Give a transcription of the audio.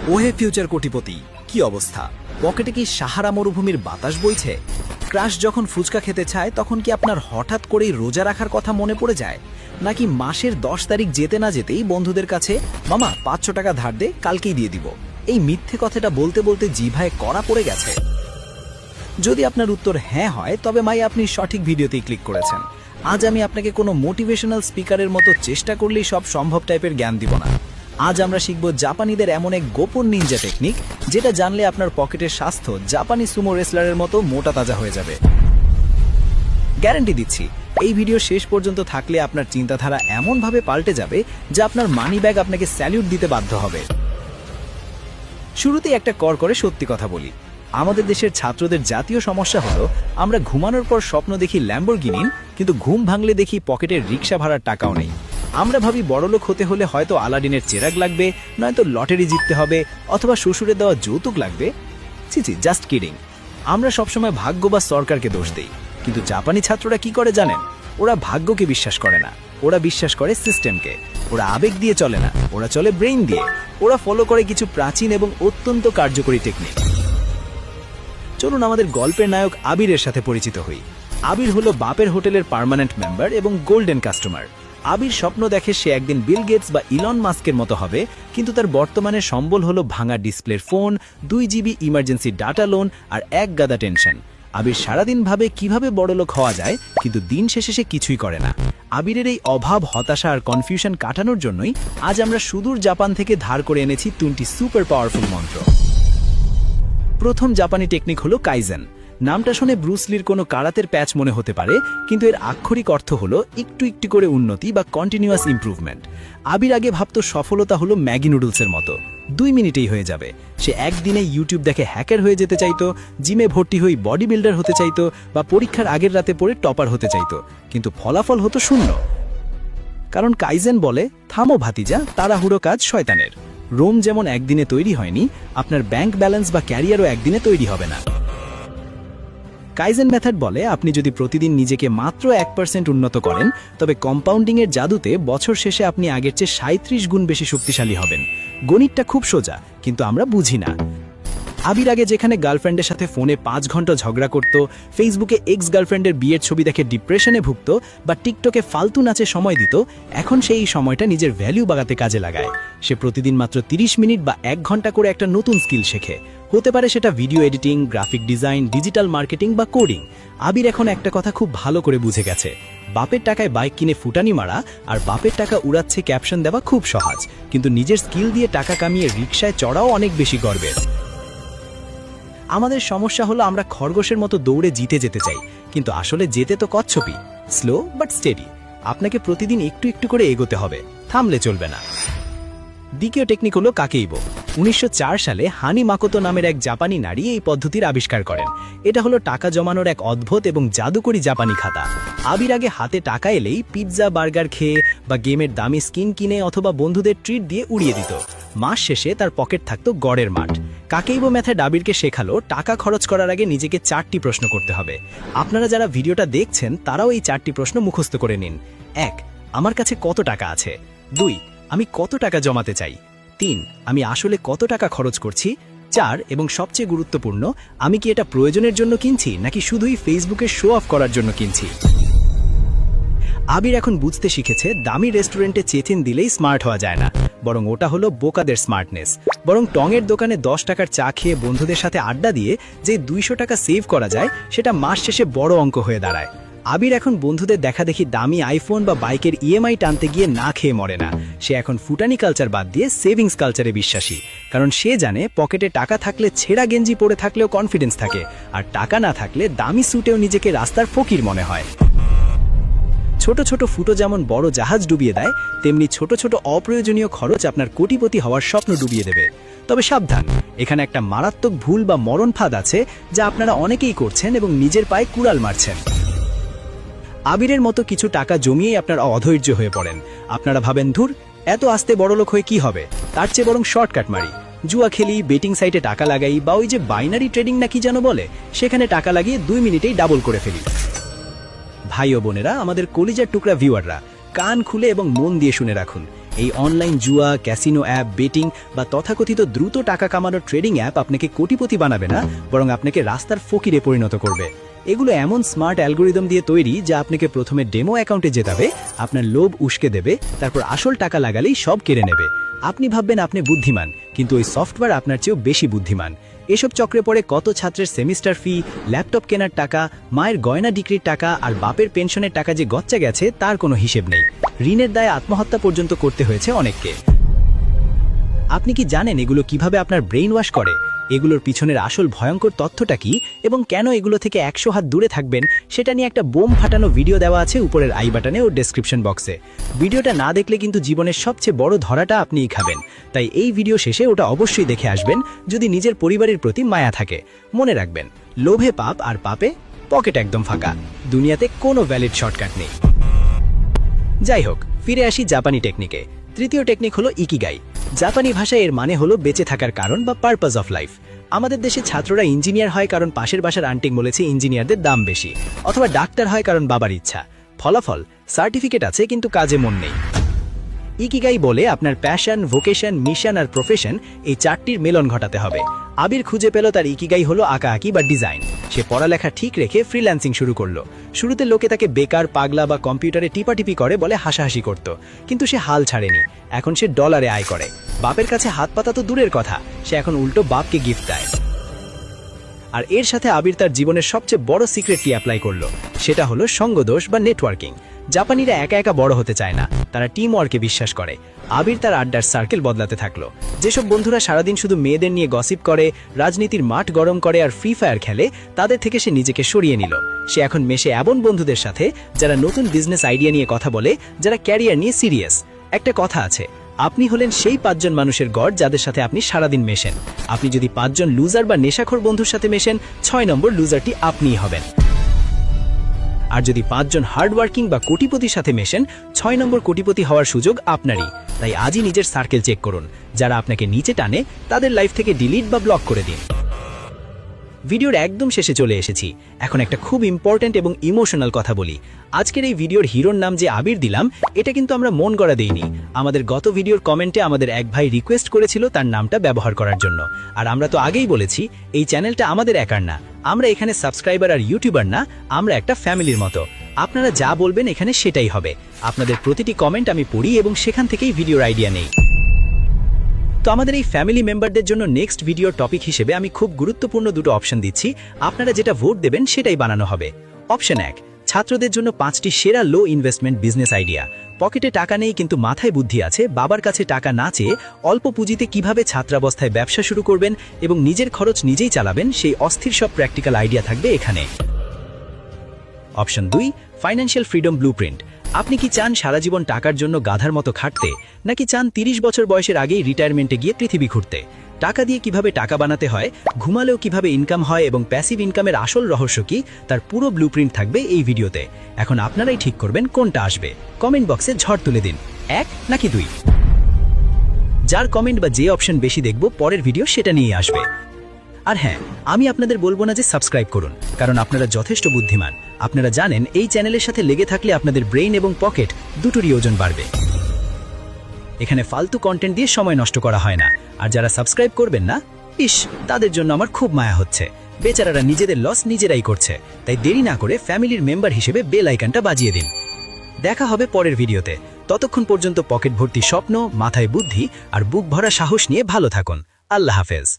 ওহে ফিউচার কোটিপতি, কি অবস্থা? পকেটে কি সাহারা মরুভূমির বাতাস বইছে? ক্রাশ যখন ফুচকা খেতে চায় তখন কি আপনার হঠাৎ করেই রোজা রাখার কথা মনে পড়ে যায়? নাকি মাসের 10 তারিখ যেতে না যেতেই বন্ধুদের কাছে মামা 500 টাকা ধার দে, কালকেই দিয়ে দিব, এই মিথ্যে কথাটা বলতে বলতে জিভায় কড়া পড়ে গেছে? যদি আপনার উত্তর হ্যাঁ হয় তবে মাই আপনি সঠিক ভিডিওতেই ক্লিক করেছেন। আজ আমি আপনাকে কোনো মোটিভেশনাল স্পিকারের মতো চেষ্টা করলেই সব সম্ভব টাইপের জ্ঞান দিব না। আজ আমরা শিখব জাপানিদের এমন এক গোপন নিনজা টেকনিক, যেটা জানলে আপনার পকেটের স্বাস্থ্য জাপানি সুমো রেসলারের মতো মোটা তাজা হয়ে যাবে। গ্যারান্টি দিচ্ছি, এই ভিডিও শেষ পর্যন্ত থাকলে আপনার চিন্তাধারা এমনভাবে পাল্টে যাবে যে আপনার মানি ব্যাগ আপনাকে স্যালিউট দিতে বাধ্য হবে। শুরুতেই একটা করে সত্যি কথা বলি, আমাদের দেশের ছাত্রদের জাতীয় সমস্যা হলো আমরা ঘুমানোর পর স্বপ্ন দেখি ল্যাম্বরগিনি, কিন্তু ঘুম ভাঙলে দেখি পকেটের রিক্সা ভাড়ার টাকাও নেই। আমরা ভাবি বড়লোক হতে হলে হয়তো আলাদিনের চেরাগ লাগবে, নয়তো লটারি জিততে হবে, অথবা শ্বশুরের দেওয়া যৌতুক লাগবে। ছি, জাস্ট কিডিং। আমরা সবসময় ভাগ্য বা সরকারকে দোষ দেই, কিন্তু জাপানি ছাত্ররা কি করে জানেন? ওরা ভাগ্যকে বিশ্বাস করে না, ওরা বিশ্বাস করে সিস্টেমকে। ওরা আবেগ দিয়ে চলে না, ওরা চলে ব্রেইন দিয়ে। ওরা ফলো করে কিছু প্রাচীন এবং অত্যন্ত কার্যকরী টেকনিক। চলুন আমাদের গল্পের নায়ক আবিরের সাথে পরিচিত হই। আবির হলো বাপের হোটেলের পার্মানেন্ট মেম্বার এবং গোল্ডেন কাস্টমার। আবির স্বপ্ন দেখে সে একদিন বিল গেটস বা ইলন মাস্কের মতো হবে, কিন্তু তার বর্তমানে সম্বল হলো ভাঙা ডিসপ্লের phone, 2 GB emergency data loan আর এক গাদা টেনশন। আবির সারাদিন ভাবে কিভাবে বড়লোক হওয়া যায়, কিন্তু দিন শেষে সে কিছুই করে না। আবিরের এই অভাব, হতাশা আর কনফিউশন কাটানোর জন্যই আজ আমরা সুদূর জাপান থেকে ধার করে এনেছি 20 সুপার পাওয়ারফুল মন্ত্র। প্রথম জাপানি টেকনিক হলো কাইজেন। নামটা শুনে ব্রুসলির কোনো কারাতের প্যাচ মনে হতে পারে, কিন্তু এর আক্ষরিক অর্থ হলো একটু একটু করে উন্নতি বা কন্টিনিউয়াস ইমপ্রুভমেন্ট। আবির আগে ভাবতো সফলতা হলো ম্যাগি নুডলসের মতো, 2 মিনিটেই হয়ে যাবে। সে একদিনে ইউটিউব দেখে হ্যাকার হয়ে যেতে চাইতো, জিমে ভর্তি হয়ে বডি বিল্ডার হতে চাইতো, বা পরীক্ষার আগের রাতে পড়ে টপার হতে চাইতো, কিন্তু ফলাফল হতো শূন্য। কারণ কাইজেন বলে, থামো ভাতিজা, তাড়াহুড়ো কাজ শয়তানের। রোম যেমন একদিনে তৈরি হয়নি, আপনার ব্যাংক ব্যালেন্স বা ক্যারিয়ারও একদিনে তৈরি হবে না। কাইজেন মেথড বলে, আপনি যদি প্রতিদিন নিজেকে মাত্র 1% উন্নত করেন, তবে কম্পাউন্ডিংয়ের জাদুতে বছর শেষে আপনি আগের চেয়ে 37 গুণ বেশি শক্তিশালী হবেন। গণিতটা খুব সোজা, কিন্তু আমরা বুঝি না। আবির আগে যেখানে গার্লফ্রেন্ডের সাথে ফোনে 5 ঘন্টা ঝগড়া করত, ফেসবুকে এক্স গার্লফ্রেন্ডের বিয়ের ছবি দেখে ডিপ্রেশনে ভুগত, বা টিকটকে ফালতু নাচে সময় দিত, এখন সে এই সময়টা নিজের ভ্যালু বাড়াতে কাজে লাগায়। সে প্রতিদিন মাত্র 30 মিনিট বা 1 ঘন্টা করে একটা নতুন স্কিল শেখে। হতে পারে সেটা video editing, graphic design, digital marketing বা কোডিং। আবির এখন একটা কথা খুব ভালো করে বুঝে গেছে, বাপের টাকায় বাইক কিনে ফুটানি মারা আর বাপের টাকা উড়াচ্ছে ক্যাপশন দেওয়া খুব সহজ, কিন্তু নিজের স্কিল দিয়ে টাকা কামিয়ে রিকশায় চড়াও অনেক বেশি গর্বের। আমাদের সমস্যা হলো আমরা খরগোশের মতো দৌড়ে জিতে যেতে চাই, কিন্তু আসলে যেতে তো কচ্ছপই, স্লো বাট স্টেডি। আপনাকে প্রতিদিন একটু একটু করে এগোতে হবে, থামলে চলবে না। দ্বিতীয় টেকনিক হলো কাকেইবো। 1904 সালে হানি মাকোতো নামের এক জাপানি নারী এই পদ্ধতির আবিষ্কার করেন। এটা হলো টাকা জমানোর এক অদ্ভুত এবং জাদুকরী জাপানি খাতা। আবির আগে হাতে টাকা এলেই পিৎজা, বার্গার খেয়ে বা গেমের দামি স্কিন কিনে অথবা বন্ধুদের ট্রিট দিয়ে উড়িয়ে দিত। মাস শেষে তার পকেট থাকতো গড়ের মাঠ। কাকেইবো মেথড আবিরকে শেখালো টাকা খরচ করার আগে নিজেকে 4টি প্রশ্ন করতে হবে। আপনারা যারা ভিডিওটা দেখছেন তারাও এই 4টি প্রশ্ন মুখস্থ করে নিন। 1. আমার কাছে কত টাকা আছে? 2. আমি কত টাকা জমাতে চাই? 3. আমি আসলে কত টাকা খরচ করছি? 4. এবং সবচেয়ে গুরুত্বপূর্ণ, আমি কি এটা প্রয়োজনের জন্য কিনছি নাকি শুধুই ফেসবুকে শো অফ করার জন্য কিনছি? আবির এখন বুঝতে শিখেছে দামি রেস্টুরেন্টে চেচিন দিলেই স্মার্ট হওয়া যায় না, বরং ওটা হলো বোকাদের স্মার্টনেস। বরং টঙের দোকানে 10 টাকার চা খেয়ে বন্ধুদের সাথে আড্ডা দিয়ে যে 200 টাকা সেভ করা যায়, সেটা মাস শেষে বড় অঙ্ক হয়ে দাঁড়ায়। আবির এখন বন্ধুদের দেখা দেখি দামি আইফোন বা বাইকের ইএমআই টানতে গিয়ে না খেয়ে মরে না। সে এখন ফুটানি কালচার বাদ দিয়ে সেভিংস কালচারে বিশ্বাসী, কারণ সে জানে পকেটে টাকা থাকলে ছেঁড়া গেঞ্জি পরে থাকলেও কনফিডেন্স থাকে, আর টাকা না থাকলে দামি স্যুটেও নিজেকে রাস্তার ফকির মনে হয়। ছোট ছোট ফুটো যেমন বড় জাহাজ ডুবিয়ে দেয়, তেমনি ছোট ছোট অপ্রয়োজনীয় খরচ আপনার কোটিপতি হওয়ার স্বপ্ন ডুবিয়ে দেবে। তবে সাবধান, এখানে একটা মারাত্মক ভুল বা মরণ ফাঁদ আছে, যা আপনারা অনেকেই করছেন এবং নিজের পায়ে কুড়াল মারছেন। আবিরের মতো কিছু টাকা জমিয়েই আপনারা অধৈর্য হয়ে পড়েন। আপনারা ভাবেন, ধুর, এত আস্তে বড়লোক হয়ে কি হবে, তার চেয়ে বরং শর্টকাট মারি, জুয়া খেলি, বেটিং সাইটে টাকা লাগাই, বা ওই যে বাইনারি ট্রেডিং নাকি যেন বলে, সেখানে টাকা লাগিয়ে 2 মিনিটেই ডাবল করে ফেলি। ভাই ও বোনেরা, আমাদের কলিজার টুকরা ভিউয়াররা, কান খুলে এবং মন দিয়ে শুনে রাখুন। এই অনলাইন জুয়া, ক্যাসিনো অ্যাপ, বেটিং বা তথাকথিত দ্রুত টাকা কামানোর ট্রেডিং অ্যাপ আপনাকে কোটিপতি বানাবে না, বরং আপনাকে রাস্তার ফকিরে পরিণত করবে। এগুলো এমন স্মার্ট অ্যালগোরিদম দিয়ে তৈরি যা আপনাকে প্রথমে ডেমো অ্যাকাউন্টে জেতাবে, আপনার লোভ উস্কে দেবে, তারপর আসল টাকা লাগালেই সব কেড়ে নেবে। আপনি ভাববেন আপনি বুদ্ধিমান, কিন্তু ওই সফটওয়্যার আপনার চেয়েও বেশি বুদ্ধিমান। এসব চক্রে পড়ে কত ছাত্রের সেমিস্টার ফি, ল্যাপটপ কেনার টাকা, মায়ের গয়না ডিগ্রির টাকা আর বাপের পেনশনের টাকা যে গচ্চা গেছে তার কোনো হিসেব নেই। ঋণের দায়ে আত্মহত্যা পর্যন্ত করতে হয়েছে অনেককে। আপনি কি জানেন এগুলো কিভাবে আপনার ব্রেইন ওয়াশ করে? এগুলোর পিছনের আসল ভয়ঙ্কর তথ্যটা কি এবং কেন এগুলো থেকে 100 হাত দূরে থাকবেন সেটা নিয়ে একটা বোম ফাটানো ভিডিও দেওয়া আছে উপরের আই বাটনে ও ডেসক্রিপশন বক্সে। ভিডিওটা না দেখলে কিন্তু জীবনের সবচেয়ে বড় ধরাটা আপনিই খাবেন। তাই এই ভিডিও শেষে ওটা অবশ্যই দেখে আসবেন যদি নিজের পরিবারের প্রতি মায়া থাকে। মনে রাখবেন, লোভে পাপ আর পাপে পকেট একদম ফাঁকা। দুনিয়াতে কোনো ভ্যালিড শর্টকাট নেই। যাই হোক, ফিরে আসি জাপানি টেকনিকে। তৃতীয় টেকনিক হলো ইকিগাই। জাপানি ভাষায় এর মানে হলো বেঁচে থাকার কারণ বা পারপাস অফ লাইফ। আমাদের দেশে ছাত্ররা ইঞ্জিনিয়ার হয় কারণ পাশের বাসার আন্টি বলেছে ইঞ্জিনিয়ারদের দাম বেশি, অথবা ডাক্তার হয় কারণ বাবার ইচ্ছা। ফলাফল, সার্টিফিকেট আছে কিন্তু কাজে মন নেই। ইকিগাই বলে আপনার প্যাশন, ভোকেশন, মিশন আর প্রফেশন এই চারটির মেলন ঘটাতে হবে। আবির খুঁজে পেল তার ইকিগাই হলো আঁকাআঁকি বা ডিজাইন। সে পড়ালেখা ঠিক রেখে ফ্রিল্যান্সিং শুরু করলো। শুরুতে লোকে তাকে বেকার, পাগলা বা কম্পিউটারে টিপাটিপি করে বলে হাসাহাসি করত, কিন্তু সে হাল ছাড়েনি। এখন সে ডলারে আয় করে। বাপের কাছে হাত পাতা তো দূরের কথা, সে এখন উল্টো বাপকে গিফট দেয়। আর এর সাথে আবির তার জীবনের সবচেয়ে বড় সিক্রেটটি অ্যাপ্লাই করলো, সেটা হলো সঙ্গদোষ বা নেটওয়ার্কিং। জাপানিরা একা একা বড় হতে চায় না, তারা টিম ওয়ার্কে বিশ্বাস করে। আবির তার আড্ডার সার্কেল বদলাতে থাকলো। যেসব বন্ধুরা সারাদিন শুধু মেয়েদের নিয়ে গসিপ করে, রাজনীতির মাঠ গরম করে আর ফ্রি ফায়ার খেলে, তাদের থেকে সে নিজেকে সরিয়ে নিল। সে এখন মেশে এমন বন্ধুদের সাথে যারা নতুন বিজনেস আইডিয়া নিয়ে কথা বলে, যারা ক্যারিয়ার নিয়ে সিরিয়াস। একটা কথা আছে, আপনি হলেন সেই 5 জন মানুষের গড় যাদের সাথে আপনি সারাদিন মেশেন। আপনি যদি 5 জন লুজার বা নেশাখোর বন্ধুর সাথে মেশেন, 6 নম্বর লুজারটি আপনিই হবেন। আর যদি 5 জন হার্ডওয়ার্কিং বা কোটিপতির সাথে মেশেন, 6 নম্বর কোটিপতি হওয়ার সুযোগ আপনারই। তাই আজই নিজের সার্কেল চেক করুন। যারা আপনাকে নিচে টানে তাদের লাইফ থেকে ডিলিট বা ব্লক করে দিন। ভিডিওর একদম শেষে চলে এসেছি। এখন একটা খুব ইম্পর্ট্যান্ট এবং ইমোশনাল কথা বলি। আজকের এই ভিডিওর হিরোর নাম যে আবির দিলাম, এটা কিন্তু আমরা মন গড়া দেইনি। আমাদের গত ভিডিওর কমেন্টে আমাদের এক ভাই রিকোয়েস্ট করেছিল তার নামটা ব্যবহার করার জন্য। আর আমরা তো আগেই বলেছি, এই চ্যানেলটা আমাদের একার না। আমরা এখানে সাবস্ক্রাইবার আর ইউটিউবার না, আমরা একটা ফ্যামিলির মতো। আপনারা যা বলবেন এখানে সেটাই হবে। আপনাদের প্রতিটি কমেন্ট আমি পড়ি এবং সেখান থেকেই ভিডিওর আইডিয়া নেই। তো আমাদের এই ফ্যামিলি মেম্বারদের জন্য নেক্সট ভিডিওর টপিক হিসেবে আমি খুব গুরুত্বপূর্ণ দুটো অপশন দিচ্ছি। আপনারা যেটা ভোট দেবেন সেটাই বানানো হবে। অপশন 1, ছাত্রদের জন্য 5টি সেরা লো ইনভেস্টমেন্ট বিজনেস আইডিয়া। পকেটে টাকা নেই কিন্তু মাথায় বুদ্ধি আছে, বাবার কাছে টাকা না চেয়ে অল্প পুঁজিতে কিভাবে ছাত্রাবস্থায় ব্যবসা শুরু করবেন এবং নিজের খরচ নিজেই চালাবেন, সেই অস্থির সব প্র্যাকটিক্যাল আইডিয়া থাকবে এখানে। Option 2, financial freedom blueprint. আপনি কি চান সারা জীবন টাকার জন্য গাধার মতো খাটতে, নাকি চান 30 বছর বয়সের আগেই রিটায়ারমেন্টে গিয়ে পৃথিবী ঘুরতে? টাকা দিয়ে কিভাবে টাকা বানাতে হয়, ঘুমালেও কিভাবে ইনকাম হয় এবং প্যাসিভ ইনকামের আসল রহস্য কি, তার পুরো ব্লুপ্রিন্ট থাকবে এই ভিডিওতে। এখন আপনারাই ঠিক করবেন কোনটা আসবে। কমেন্ট বক্সে ঝড় তুলে দিন, 1 নাকি 2। যার কমেন্ট বা যে অপশন বেশি দেখব পরের ভিডিও সেটা নিয়ে আসবে। আর হ্যাঁ, আমি আপনাদের বলবো না যে সাবস্ক্রাইব করুন, কারণ আপনারা যথেষ্ট বুদ্ধিমান। আপনারা জানেন এই চ্যানেলের সাথে লেগে থাকলে আপনাদের ব্রেইন এবং পকেট দুটোরই ওজন বাড়বে। এখানে ফালতু কন্টেন্ট দিয়ে সময় নষ্ট করা হয় না। আর যারা সাবস্ক্রাইব করবেন না, ইস, তাদের জন্য আমার খুব মায়া হচ্ছে। বেচারারা নিজেদের লস নিজেরাই করছে। তাই দেরি না করে ফ্যামিলির মেম্বার হিসেবে বেল আইকনটা বাজিয়ে দিন। দেখা হবে পরের ভিডিওতে। ততক্ষণ পর্যন্ত পকেট ভর্তি স্বপ্ন, মাথায় বুদ্ধি আর বুক ভরা সাহস নিয়ে ভালো থাকুন। আল্লাহ হাফেজ।